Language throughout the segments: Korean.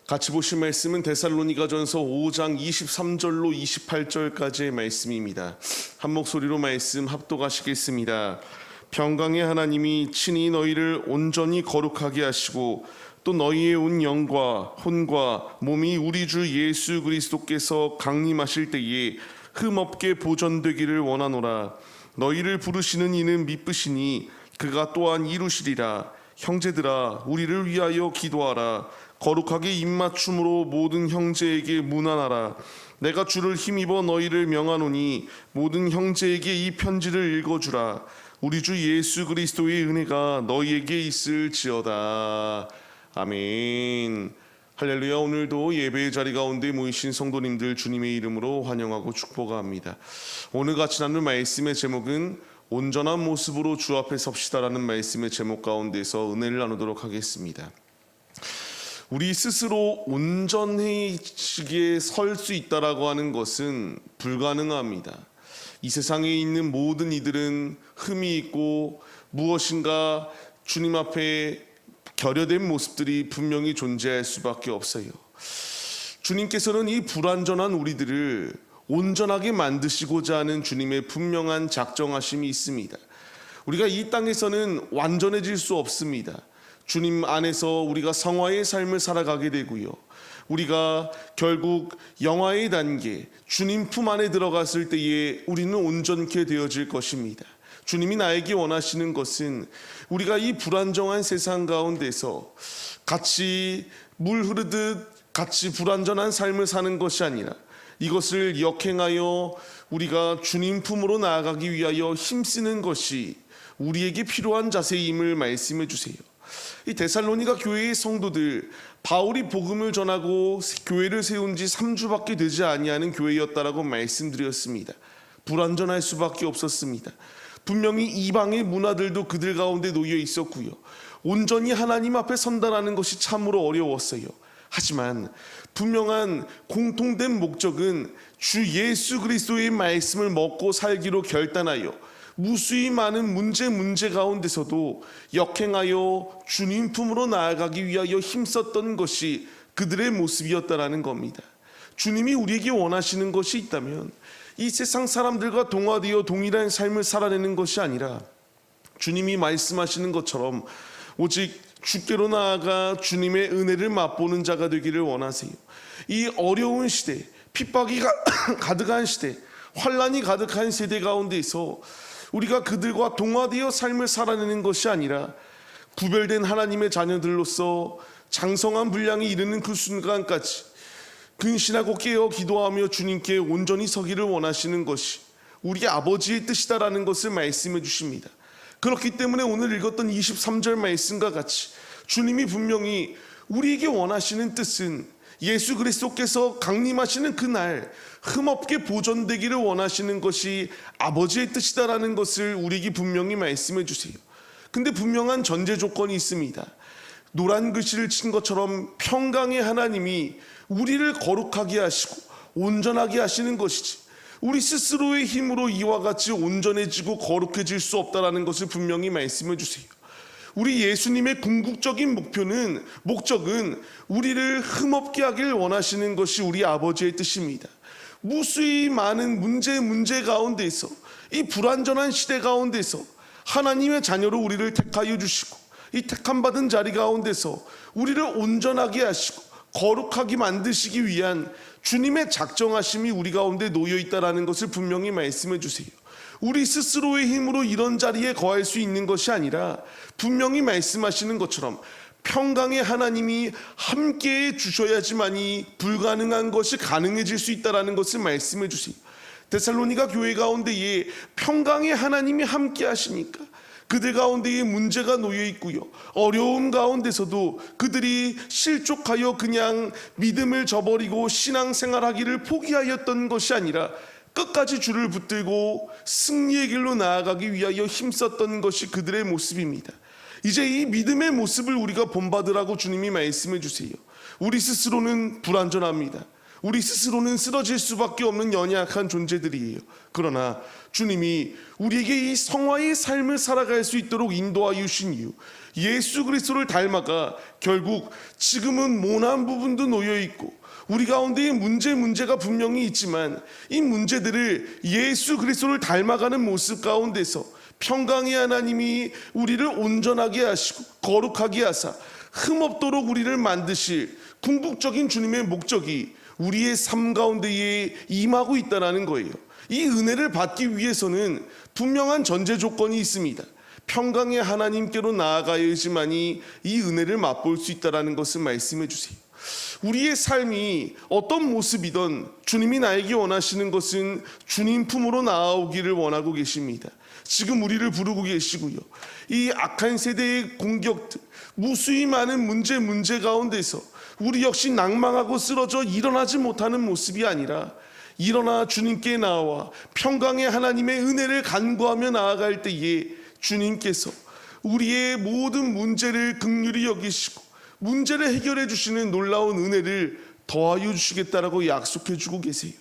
같이 보실 말씀은 데살로니가전서 5장 23절로 28절까지의 말씀입니다. 한 목소리로 말씀 합독하시겠습니다. 평강의 하나님이 친히 너희를 온전히 거룩하게 하시고 또 너희의 온 영과 혼과 몸이 우리 주 예수 그리스도께서 강림하실 때에 흠없게 보존되기를 원하노라. 너희를 부르시는 이는 미쁘시니 그가 또한 이루시리라. 형제들아, 우리를 위하여 기도하라. 거룩하게 입맞춤으로 모든 형제에게 문안하라. 내가 주를 힘입어 너희를 명하노니 모든 형제에게 이 편지를 읽어주라. 우리 주 예수 그리스도의 은혜가 너희에게 있을지어다. 아멘. 할렐루야. 오늘도 예배의 자리 가운데 모이신 성도님들 주님의 이름으로 환영하고 축복합니다. 오늘 같이 나눌 말씀의 제목은 온전한 모습으로 주 앞에 섭시다라는 말씀의 제목 가운데서 은혜를 나누도록 하겠습니다. 우리 스스로 온전해지게 설 수 있다라고 하는 것은 불가능합니다. 이 세상에 있는 모든 이들은 흠이 있고 무엇인가 주님 앞에 결여된 모습들이 분명히 존재할 수밖에 없어요. 주님께서는 이 불완전한 우리들을 온전하게 만드시고자 하는 주님의 분명한 작정하심이 있습니다. 우리가 이 땅에서는 완전해질 수 없습니다. 주님 안에서 우리가 성화의 삶을 살아가게 되고요. 우리가 결국 영화의 단계, 주님 품 안에 들어갔을 때에 우리는 온전케 되어질 것입니다. 주님이 나에게 원하시는 것은 우리가 이 불안정한 세상 가운데서 같이 물 흐르듯 같이 불완전한 삶을 사는 것이 아니라 이것을 역행하여 우리가 주님 품으로 나아가기 위하여 힘쓰는 것이 우리에게 필요한 자세임을 말씀해 주세요. 이 데살로니가 교회의 성도들, 바울이 복음을 전하고 교회를 세운 지 3주밖에 되지 아니하는 교회였다라고 말씀드렸습니다. 불완전할 수밖에 없었습니다. 분명히 이방의 문화들도 그들 가운데 놓여 있었고요. 온전히 하나님 앞에 선다라는 것이 참으로 어려웠어요. 하지만 분명한 공통된 목적은 주 예수 그리스도의 말씀을 먹고 살기로 결단하여 무수히 많은 문제 가운데서도 역행하여 주님 품으로 나아가기 위하여 힘썼던 것이 그들의 모습이었다라는 겁니다. 주님이 우리에게 원하시는 것이 있다면 이 세상 사람들과 동화되어 동일한 삶을 살아내는 것이 아니라 주님이 말씀하시는 것처럼 오직 주께로 나아가 주님의 은혜를 맛보는 자가 되기를 원하세요. 이 어려운 시대, 핍박이 가득한 시대, 환난이 가득한 세대 가운데서 우리가 그들과 동화되어 삶을 살아내는 것이 아니라 구별된 하나님의 자녀들로서 장성한 분량이 이르는 그 순간까지 근신하고 깨어 기도하며 주님께 온전히 서기를 원하시는 것이 우리 아버지의 뜻이다라는 것을 말씀해 주십니다. 그렇기 때문에 오늘 읽었던 23절 말씀과 같이 주님이 분명히 우리에게 원하시는 뜻은 예수 그리스도께서 강림하시는 그날 흠없게 보존되기를 원하시는 것이 아버지의 뜻이다라는 것을 우리에게 분명히 말씀해 주세요. 근데 분명한 전제 조건이 있습니다. 노란 글씨를 친 것처럼 평강의 하나님이 우리를 거룩하게 하시고 온전하게 하시는 것이지 우리 스스로의 힘으로 이와 같이 온전해지고 거룩해질 수 없다라는 것을 분명히 말씀해 주세요. 우리 예수님의 궁극적인 목적은 우리를 흠없게 하길 원하시는 것이 우리 아버지의 뜻입니다. 무수히 많은 문제 가운데서 이 불완전한 시대 가운데서 하나님의 자녀로 우리를 택하여 주시고 이 택함받은 자리 가운데서 우리를 온전하게 하시고 거룩하게 만드시기 위한 주님의 작정하심이 우리 가운데 놓여 있다는 것을 분명히 말씀해 주세요. 우리 스스로의 힘으로 이런 자리에 거할 수 있는 것이 아니라 분명히 말씀하시는 것처럼 평강의 하나님이 함께해 주셔야지만이 불가능한 것이 가능해질 수 있다는 것을 말씀해 주세요. 데살로니가 교회 가운데에 평강의 하나님이 함께 하시니까 그들 가운데에 문제가 놓여 있고요. 어려움 가운데서도 그들이 실족하여 그냥 믿음을 저버리고 신앙생활하기를 포기하였던 것이 아니라 끝까지 주를 붙들고 승리의 길로 나아가기 위하여 힘썼던 것이 그들의 모습입니다. 이제 이 믿음의 모습을 우리가 본받으라고 주님이 말씀해 주세요. 우리 스스로는 불완전합니다. 우리 스스로는 쓰러질 수밖에 없는 연약한 존재들이에요. 그러나 주님이 우리에게 이 성화의 삶을 살아갈 수 있도록 인도하여 주신 이유, 예수 그리스도를 닮아가 결국 지금은 모난 부분도 놓여 있고 우리 가운데에 문제가 분명히 있지만 이 문제들을 예수 그리스도를 닮아가는 모습 가운데서 평강의 하나님이 우리를 온전하게 하시고 거룩하게 하사 흠없도록 우리를 만드실 궁극적인 주님의 목적이 우리의 삶 가운데에 임하고 있다는 거예요. 이 은혜를 받기 위해서는 분명한 전제 조건이 있습니다. 평강의 하나님께로 나아가야지만이 이 은혜를 맛볼 수 있다는 것을 말씀해 주세요. 우리의 삶이 어떤 모습이든 주님이 나에게 원하시는 것은 주님 품으로 나아오기를 원하고 계십니다. 지금 우리를 부르고 계시고요. 이 악한 세대의 공격들, 무수히 많은 문제 가운데서 우리 역시 낭망하고 쓰러져 일어나지 못하는 모습이 아니라 일어나 주님께 나와 평강의 하나님의 은혜를 간구하며 나아갈 때에 주님께서 우리의 모든 문제를 긍휼히 여기시고 문제를 해결해 주시는 놀라운 은혜를 더하여 주시겠다라고 약속해 주고 계세요.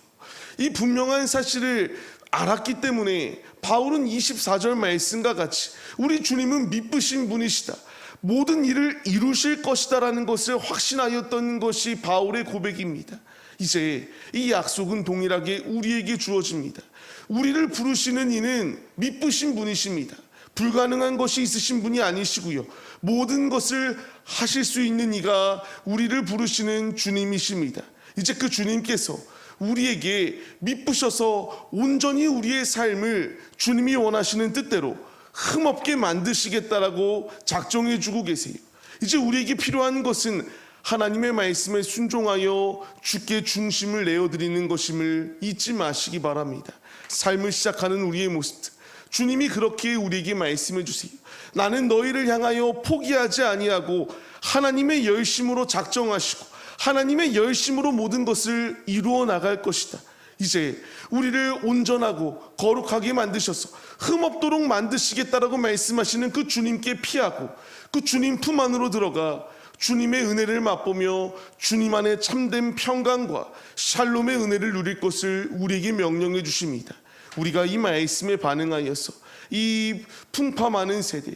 이 분명한 사실을 알았기 때문에 바울은 24절 말씀과 같이 우리 주님은 미쁘신 분이시다, 모든 일을 이루실 것이다라는 것을 확신하였던 것이 바울의 고백입니다. 이제 이 약속은 동일하게 우리에게 주어집니다. 우리를 부르시는 이는 미쁘신 분이십니다. 불가능한 것이 있으신 분이 아니시고요, 모든 것을 하실 수 있는 이가 우리를 부르시는 주님이십니다. 이제 그 주님께서 우리에게 미쁘셔서 온전히 우리의 삶을 주님이 원하시는 뜻대로 흠없게 만드시겠다라고 작정해 주고 계세요. 이제 우리에게 필요한 것은 하나님의 말씀에 순종하여 주께 중심을 내어드리는 것임을 잊지 마시기 바랍니다. 삶을 시작하는 우리의 모습, 주님이 그렇게 우리에게 말씀해 주세요. 나는 너희를 향하여 포기하지 아니하고 하나님의 열심으로 작정하시고 하나님의 열심으로 모든 것을 이루어 나갈 것이다. 이제 우리를 온전하고 거룩하게 만드셔서 흠없도록 만드시겠다라고 말씀하시는 그 주님께 피하고 그 주님 품 안으로 들어가 주님의 은혜를 맛보며 주님 안에 참된 평강과 샬롬의 은혜를 누릴 것을 우리에게 명령해 주십니다. 우리가 이 말씀에 반응하여서 이 풍파 많은 세대,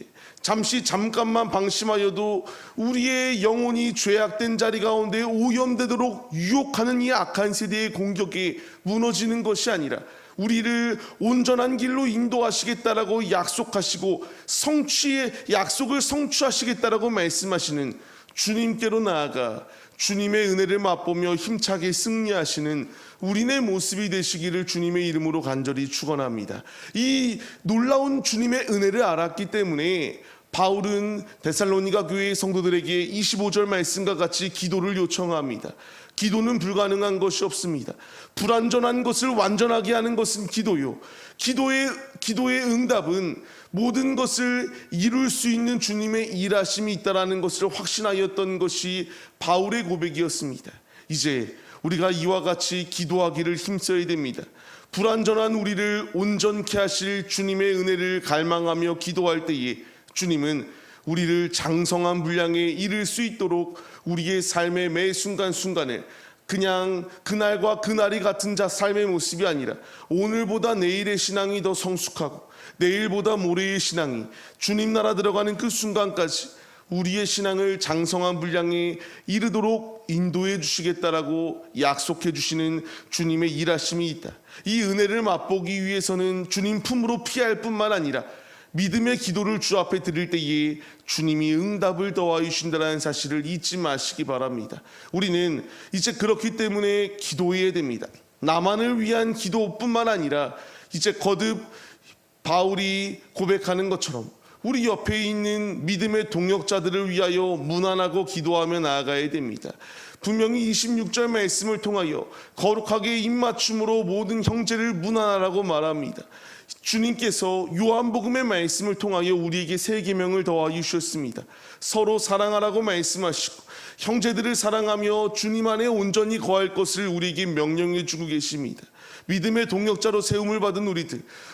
잠깐만 방심하여도 우리의 영혼이 죄악된 자리 가운데 오염되도록 유혹하는 이 악한 세대의 공격에 무너지는 것이 아니라 우리를 온전한 길로 인도하시겠다라고 약속하시고 약속을 성취하시겠다라고 말씀하시는 주님께로 나아가 주님의 은혜를 맛보며 힘차게 승리하시는 우리네 모습이 되시기를 주님의 이름으로 간절히 축원합니다. 이 놀라운 주님의 은혜를 알았기 때문에 바울은 데살로니가 교회의 성도들에게 25절 말씀과 같이 기도를 요청합니다. 기도는 불가능한 것이 없습니다. 불완전한 것을 완전하게 하는 것은 기도요. 기도의 응답은 모든 것을 이룰 수 있는 주님의 일하심이 있다라는 것을 확신하였던 것이 바울의 고백이었습니다. 이제 우리가 이와 같이 기도하기를 힘써야 됩니다. 불완전한 우리를 온전케 하실 주님의 은혜를 갈망하며 기도할 때에 주님은 우리를 장성한 분량에 이를 수 있도록 우리의 삶의 매 순간순간에 그냥 그날과 그날이 같은 삶의 모습이 아니라 오늘보다 내일의 신앙이 더 성숙하고 내일보다 모레의 신앙이 주님 나라 들어가는 그 순간까지 우리의 신앙을 장성한 분량에 이르도록 인도해 주시겠다라고 약속해 주시는 주님의 일하심이 있다. 이 은혜를 맛보기 위해서는 주님 품으로 피할 뿐만 아니라 믿음의 기도를 주 앞에 드릴 때에 주님이 응답을 더하여 주신다는 사실을 잊지 마시기 바랍니다. 우리는 이제 그렇기 때문에 기도해야 됩니다. 나만을 위한 기도뿐만 아니라 이제 거듭 바울이 고백하는 것처럼 우리 옆에 있는 믿음의 동역자들을 위하여 문안하고 기도하며 나아가야 됩니다. 분명히 26절 말씀을 통하여 거룩하게 입맞춤으로 모든 형제를 문안하라고 말합니다. 주님께서 요한복음의 말씀을 통하여 우리에게 새 계명을 더하여 주셨습니다. 서로 사랑하라고 말씀하시고 형제들을 사랑하며 주님 안에 온전히 거할 것을 우리에게 명령해 주고 계십니다. 믿음의 동역자로 세움을 받은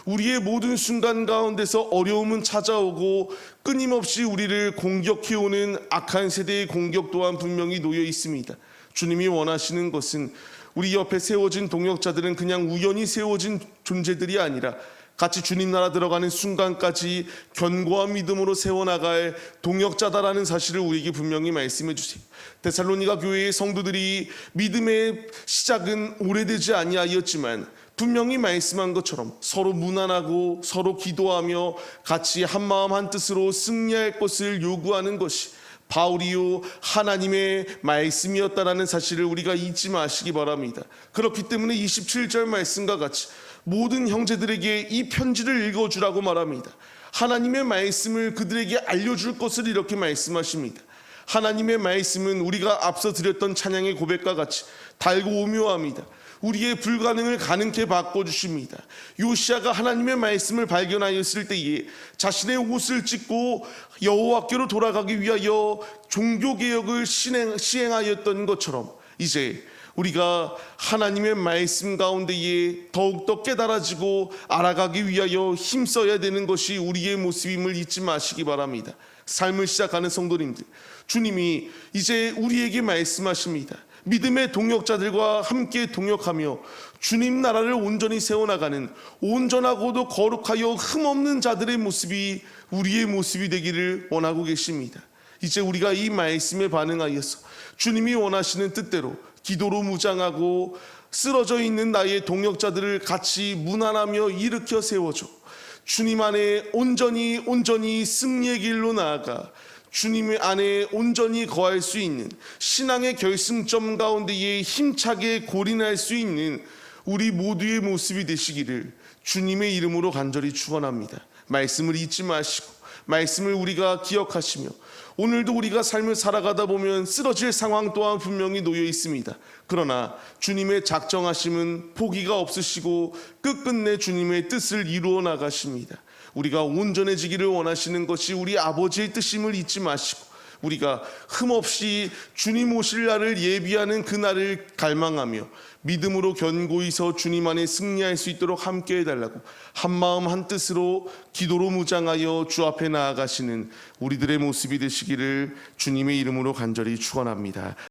우리의 모든 순간 가운데서 어려움은 찾아오고 끊임없이 우리를 공격해오는 악한 세대의 공격 또한 분명히 놓여 있습니다. 주님이 원하시는 것은 우리 옆에 세워진 동역자들은 그냥 우연히 세워진 존재들이 아니라 같이 주님 나라 들어가는 순간까지 견고한 믿음으로 세워나갈 동역자다라는 사실을 우리에게 분명히 말씀해 주세요. 데살로니가 교회의 성도들이 믿음의 시작은 오래되지 아니하였지만 분명히 말씀한 것처럼 서로 무난하고 서로 기도하며 같이 한마음 한뜻으로 승리할 것을 요구하는 것이 바울이요 하나님의 말씀이었다라는 사실을 우리가 잊지 마시기 바랍니다. 그렇기 때문에 27절 말씀과 같이 모든 형제들에게 이 편지를 읽어주라고 말합니다. 하나님의 말씀을 그들에게 알려줄 것을 이렇게 말씀하십니다. 하나님의 말씀은 우리가 앞서 드렸던 찬양의 고백과 같이 달고 오묘합니다. 우리의 불가능을 가능케 바꿔주십니다. 요시아가 하나님의 말씀을 발견하였을 때에 자신의 옷을 찢고 여호와께로 돌아가기 위하여 종교개혁을 시행하였던 것처럼 이제 우리가 하나님의 말씀 가운데에 더욱더 깨달아지고 알아가기 위하여 힘써야 되는 것이 우리의 모습임을 잊지 마시기 바랍니다. 삶을 시작하는 성도님들, 주님이 이제 우리에게 말씀하십니다. 믿음의 동역자들과 함께 동역하며 주님 나라를 온전히 세워나가는 온전하고도 거룩하여 흠없는 자들의 모습이 우리의 모습이 되기를 원하고 계십니다. 이제 우리가 이 말씀에 반응하여서 주님이 원하시는 뜻대로 기도로 무장하고 쓰러져 있는 나의 동역자들을 같이 문안하며 일으켜 세워줘 주님 안에 온전히 승리의 길로 나아가 주님 안에 온전히 거할 수 있는 신앙의 결승점 가운데에 힘차게 골인할 수 있는 우리 모두의 모습이 되시기를 주님의 이름으로 간절히 축원합니다. 말씀을 잊지 마시고 말씀을 우리가 기억하시며 오늘도 우리가 삶을 살아가다 보면 쓰러질 상황 또한 분명히 놓여 있습니다. 그러나 주님의 작정하심은 포기가 없으시고 끝끝내 주님의 뜻을 이루어 나가십니다. 우리가 온전해지기를 원하시는 것이 우리 아버지의 뜻임을 잊지 마시고 우리가 흠없이 주님 오실 날을 예비하는 그날을 갈망하며 믿음으로 견고히 서 주님 안에 승리할 수 있도록 함께 해달라고 한마음 한뜻으로 기도로 무장하여 주 앞에 나아가시는 우리들의 모습이 되시기를 주님의 이름으로 간절히 축원합니다.